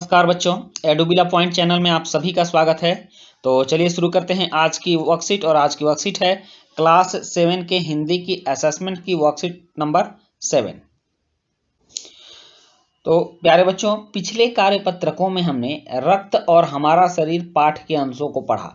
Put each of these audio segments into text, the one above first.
नमस्कार बच्चों, एडुबिला point channel में आप सभी का स्वागत है। तो चलिए शुरू करते हैं आज की वर्कशीट। और आज की वर्कशीट है क्लास 7 के हिंदी की असेसमेंट की वर्कशीट नंबर 7। तो प्यारे बच्चों, पिछले कार्यपत्रकों में हमने रक्त और हमारा शरीर पाठ के अंशों को पढ़ा।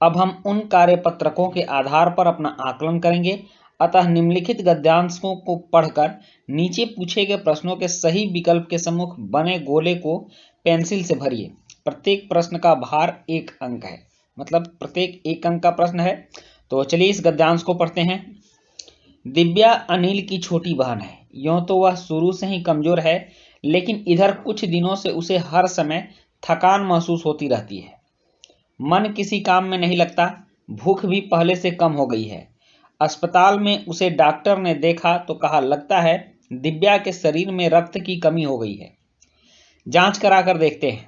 अब हम उन कार्यपत्रकों के आधार पर अपना आकलन करेंगे। अतः निम्नलिखित गद्यांशों को पढ़कर नीचे पूछे गए प्रश्नों के सही विकल्प के सम्मुख बने गोले को पेंसिल से भरिए। प्रत्येक प्रश्न का भार 1 अंक है, मतलब प्रत्येक 1 अंक का प्रश्न है। तो चलिए इस गद्यांश को पढ़ते हैं। दिव्या अनिल की छोटी बहन है। यूं तो वह शुरू से ही कमजोर है, लेकिन इधर कुछ दिनों से उसे हर समय थकान महसूस होती रहती है। मन किसी काम में नहीं लगता, भूख भी पहले से कम हो गई है। अस्पताल में उसे डॉक्टर ने देखा तो कहा, लगता है दिव्या के शरीर में रक्त की कमी हो गई है। जांच कराकर देखते हैं।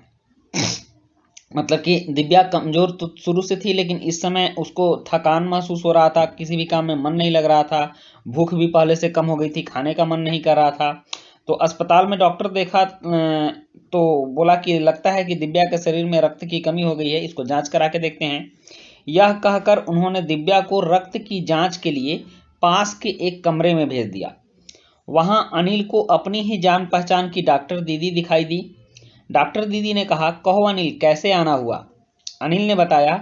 मतलब कि दिव्या कमजोर तो शुरू से थी, लेकिन इस समय उसको थकान महसूस हो रहा था, किसी भी काम में मन नहीं लग रहा था, भूख भी पहले से कम हो गई थी, खाने का मन नहीं कर रहा था। तो अस्पताल में डॉक्टर देखा तो बोला कि लगता है कि दिव्या के शरीर में रक्त की कमी हो गई है, इसको जांच करा के देखते हैं। यह कहकर उन्होंने दिव्या को रक्त की जांच के लिए पास के एक कमरे में भेज दिया। वहां अनिल को अपनी ही जान पहचान की डॉक्टर दीदी दिखाई दी। डॉक्टर दीदी ने कहा, कहो अनिल, कैसे आना हुआ? अनिल ने बताया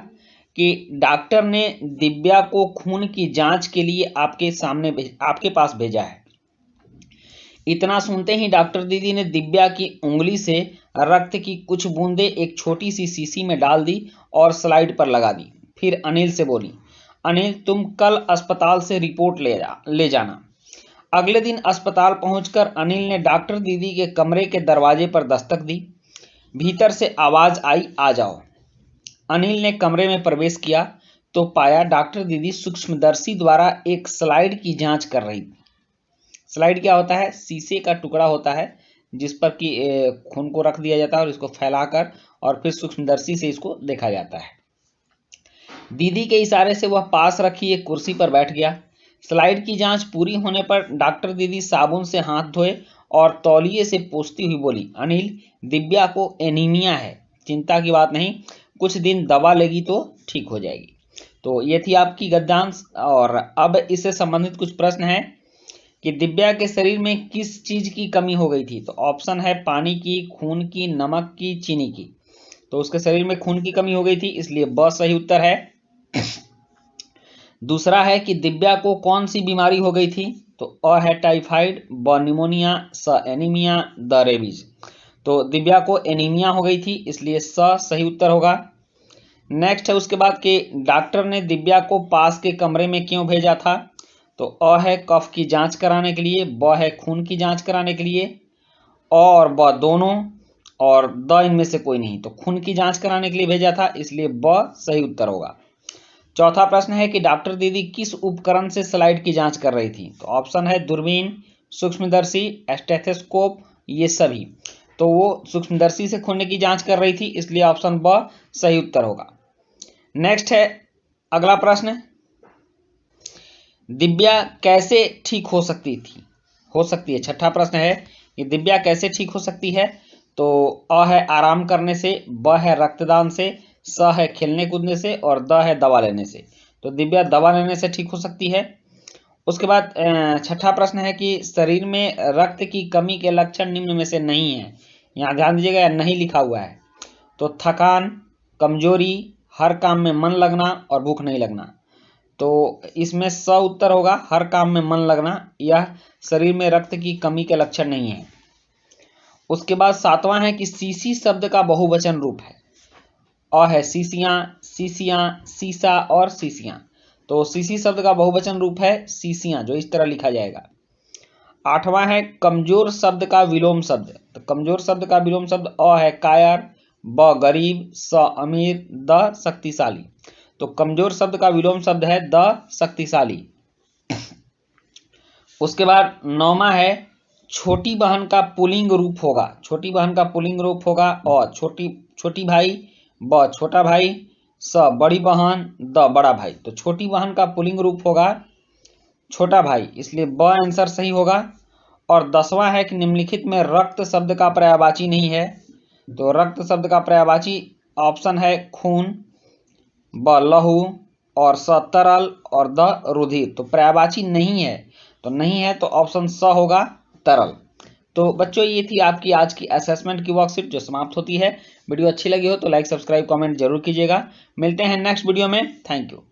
कि डॉक्टर ने दिव्या को खून की जांच के लिए आपके पास भेजा है। इतना सुनते ही डॉक्टर दीदी ने दिव्या की उंगली से रक्त की कुछ बूंदें एक छोटी सी शीशी में डाल दी और स्लाइड पर लगा दी। फिर अनिल से बोली, अनिल, तुम कल अस्पताल से रिपोर्ट ले जाना। अगले दिन अस्पताल पहुंचकर अनिल ने डॉक्टर दीदी के कमरे के दरवाजे पर दस्तक दी। भीतर से आवाज आई, आ जाओ। अनिल ने कमरे में प्रवेश किया तो पाया डॉक्टर दीदी सूक्ष्मदर्शी द्वारा एक स्लाइड की जांच कर रही थी। स्लाइड क्या होता है? शीशे का टुकड़ा होता है जिस पर कि खून को रख दिया जाता है और इसको फैलाकर और फिर सूक्ष्मदर्शी से इसको देखा जाता है। दीदी के इशारे से वह पास रखी एक कुर्सी पर बैठ गया। स्लाइड की जांच पूरी होने पर डॉक्टर दीदी साबुन से हाथ धोए और तौलिए से पोंछती हुई बोली, अनिल, दिव्या को एनीमिया है, चिंता की बात नहीं, कुछ दिन दवा लेगी तो ठीक हो जाएगी। तो ये थी आपकी गद्यांश। और अब इससे संबंधित कुछ प्रश्न है कि दिव्या के शरीर में किस चीज की कमी हो गई थी। तो ऑप्शन है पानी की, खून की, नमक की, चीनी की। तो उसके शरीर में खून की कमी हो गई थी, इसलिए ब सही उत्तर है। दूसरा है कि दिव्या को कौन सी बीमारी हो गई थी। तो अ है टाइफाइड, ब निमोनिया, स एनीमिया, द रेबीज। तो दिव्या को एनीमिया हो गई थी, इसलिए स सही उत्तर होगा। नेक्स्ट है उसके बाद कि डॉक्टर ने दिव्या को पास के कमरे में क्यों भेजा था। तो अ है कफ की जांच कराने के लिए, ब है खून की जांच कराने के लिए, अ और ब दोनों, और द इनमें से कोई नहीं। तो खून की जांच कराने के लिए भेजा था, इसलिए ब सही उत्तर होगा। चौथा प्रश्न है कि डॉक्टर दीदी किस उपकरण से स्लाइड की जांच कर रही थी। तो ऑप्शन है दूरबीन, सूक्ष्मदर्शी, स्टेथोस्कोप, ये सभी। तो वो सूक्ष्मदर्शी से खून की जांच कर रही थी, इसलिए ऑप्शन ब सही उत्तर होगा। नेक्स्ट है अगला प्रश्न, दिव्या कैसे ठीक हो सकती है। छठा प्रश्न है कि दिव्या कैसे ठीक हो सकती है। तो अ है आराम करने से, ब है रक्तदान से, स है खेलने कूदने से, और द है दवा लेने से। तो दिव्या दवा लेने से ठीक हो सकती है। उसके बाद छठा प्रश्न है कि शरीर में रक्त की कमी के लक्षण निम्न में से नहीं है। यहाँ ध्यान दीजिएगा, नहीं लिखा हुआ है। तो थकान, कमजोरी, हर काम में मन लगना और भूख नहीं लगना। तो इसमें स उत्तर होगा, हर काम में मन लगना, यह शरीर में रक्त की कमी के लक्षण नहीं है। उसके बाद सातवां है कि सीसी शब्द का बहुवचन रूप है। अ है सीसियां, सीसियां, सीसा और सीसियां। तो सीसी शब्द का बहुवचन रूप है सीसियां, जो इस तरह लिखा जाएगा। आठवां है कमजोर शब्द का विलोम शब्द। तो कमजोर शब्द का विलोम शब्द अ है कायर, ब गरीब, स अमीर, द शक्तिशाली। तो कमजोर शब्द का विलोम शब्द है द शक्तिशाली। उसके बाद नौवां है छोटी बहन का पुल्लिंग रूप होगा। छोटी बहन का पुल्लिंग रूप होगा अ छोटी भाई, ब छोटा भाई, स बड़ी बहन, द बड़ा भाई। तो छोटी बहन का पुल्लिंग रूप होगा छोटा भाई, इसलिए ब आंसर सही होगा। और 10वां है कि निम्नलिखित में रक्त शब्द का पर्यायवाची नहीं है। तो रक्त शब्द का पर्यायवाची ऑप्शन है खून, ब लहू और स तरल और द रुधिर। तो पर्यायवाची नहीं है, तो नहीं है तो ऑप्शन स होगा तरल। तो बच्चों ये थी आपकी आज की असेसमेंट की वर्कशीट जो समाप्त होती है। वीडियो अच्छी लगी हो तो लाइक सब्सक्राइब कमेंट जरूर कीजिएगा। मिलते हैं नेक्स्ट वीडियो में। Thank you.